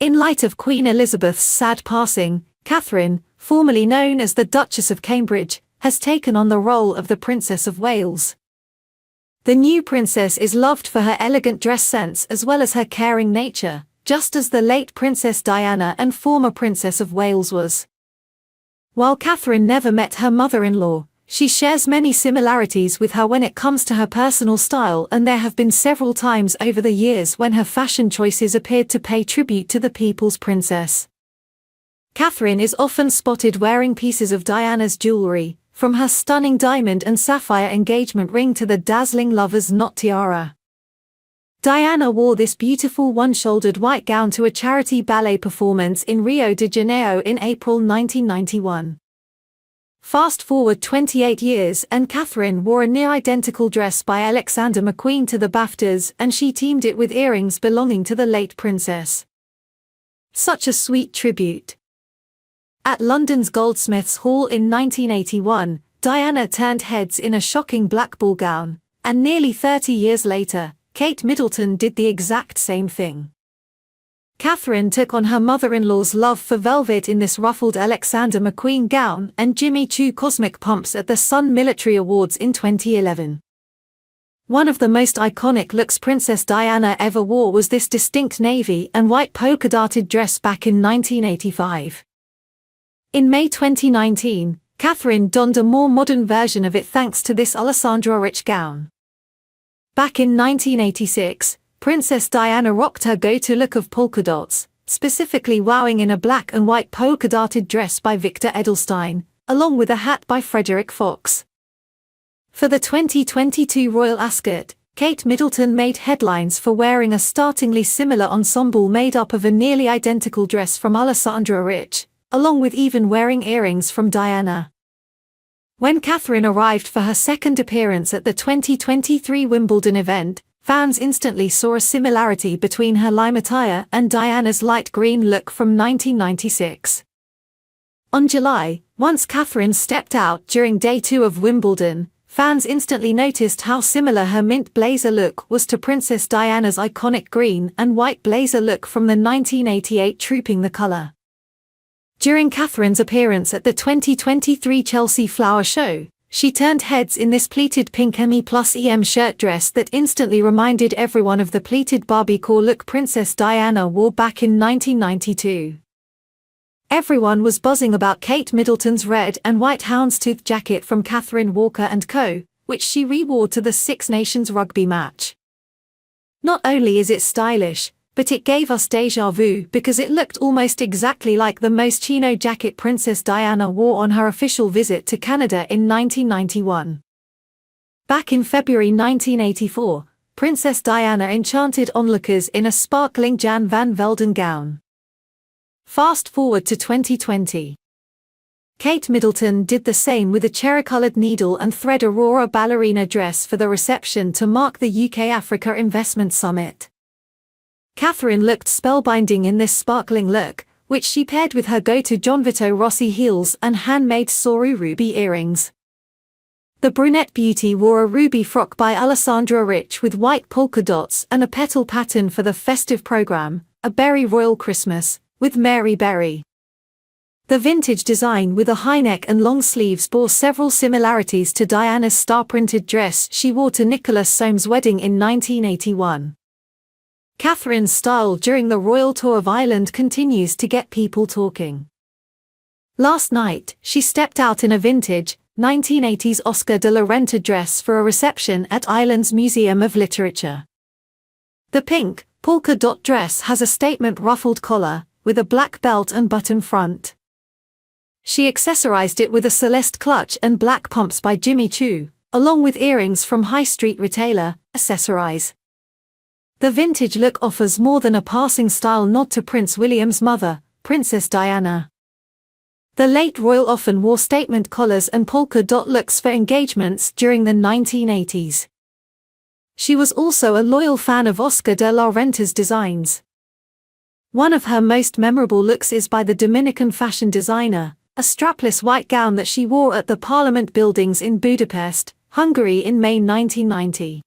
In light of Queen Elizabeth's sad passing, Catherine, formerly known as the Duchess of Cambridge, has taken on the role of the Princess of Wales. The new princess is loved for her elegant dress sense as well as her caring nature, just as the late Princess Diana and former Princess of Wales was. While Catherine never met her mother-in-law, she shares many similarities with her when it comes to her personal style, and there have been several times over the years when her fashion choices appeared to pay tribute to the people's princess. Catherine is often spotted wearing pieces of Diana's jewelry, from her stunning diamond and sapphire engagement ring to the dazzling lover's knot tiara. Diana wore this beautiful one-shouldered white gown to a charity ballet performance in Rio de Janeiro in April 1991. Fast forward 28 years and Catherine wore a near-identical dress by Alexander McQueen to the BAFTAs, and she teamed it with earrings belonging to the late princess. Such a sweet tribute. At London's Goldsmiths Hall in 1981, Diana turned heads in a shocking black ball gown, and nearly 30 years later, Kate Middleton did the exact same thing. Catherine took on her mother-in-law's love for velvet in this ruffled Alexander McQueen gown and Jimmy Choo cosmic pumps at the Sun Military Awards in 2011. One of the most iconic looks Princess Diana ever wore was this distinct navy and white polka-dotted dress back in 1985. In May 2019, Catherine donned a more modern version of it thanks to this Alessandra Rich gown. Back in 1986, Princess Diana rocked her go-to look of polka dots, specifically wowing in a black and white polka-dotted dress by Victor Edelstein, along with a hat by Frederick Fox. For the 2022 Royal Ascot, Kate Middleton made headlines for wearing a startlingly similar ensemble made up of a nearly identical dress from Alessandra Rich, along with even wearing earrings from Diana. When Catherine arrived for her second appearance at the 2023 Wimbledon event, fans instantly saw a similarity between her lime attire and Diana's light green look from 1996. On July, once Catherine stepped out during Day 2 of Wimbledon, fans instantly noticed how similar her mint blazer look was to Princess Diana's iconic green and white blazer look from the 1988 Trooping the Colour. During Catherine's appearance at the 2023 Chelsea Flower Show, she turned heads in this pleated pink ME+EM shirt dress that instantly reminded everyone of the pleated Barbie-core look Princess Diana wore back in 1992. Everyone was buzzing about Kate Middleton's red and white houndstooth jacket from Catherine Walker & Co., which she re-wore to the Six Nations rugby match. Not only is it stylish, but it gave us déjà vu because it looked almost exactly like the Moschino jacket Princess Diana wore on her official visit to Canada in 1991. Back in February 1984, Princess Diana enchanted onlookers in a sparkling Jan van Velden gown. Fast forward to 2020. Kate Middleton did the same with a cherry-coloured needle and thread Aurora ballerina dress for the reception to mark the UK-Africa Investment Summit. Catherine looked spellbinding in this sparkling look, which she paired with her go-to John Vito Rossi heels and handmade Soru ruby earrings. The brunette beauty wore a ruby frock by Alessandra Rich with white polka dots and a petal pattern for the festive program, A Berry Royal Christmas, with Mary Berry. The vintage design with a high neck and long sleeves bore several similarities to Diana's star-printed dress she wore to Nicholas Soames' wedding in 1981. Catherine's style during the royal tour of Ireland continues to get people talking. Last night, she stepped out in a vintage, 1980s Oscar de la Renta dress for a reception at Ireland's Museum of Literature. The pink, polka dot dress has a statement ruffled collar, with a black belt and button front. She accessorized it with a Celeste clutch and black pumps by Jimmy Choo, along with earrings from high street retailer, Accessorize. The vintage look offers more than a passing style nod to Prince William's mother, Princess Diana. The late royal often wore statement collars and polka dot looks for engagements during the 1980s. She was also a loyal fan of Oscar de la Renta's designs. One of her most memorable looks is by the Dominican fashion designer, a strapless white gown that she wore at the Parliament buildings in Budapest, Hungary in May 1990.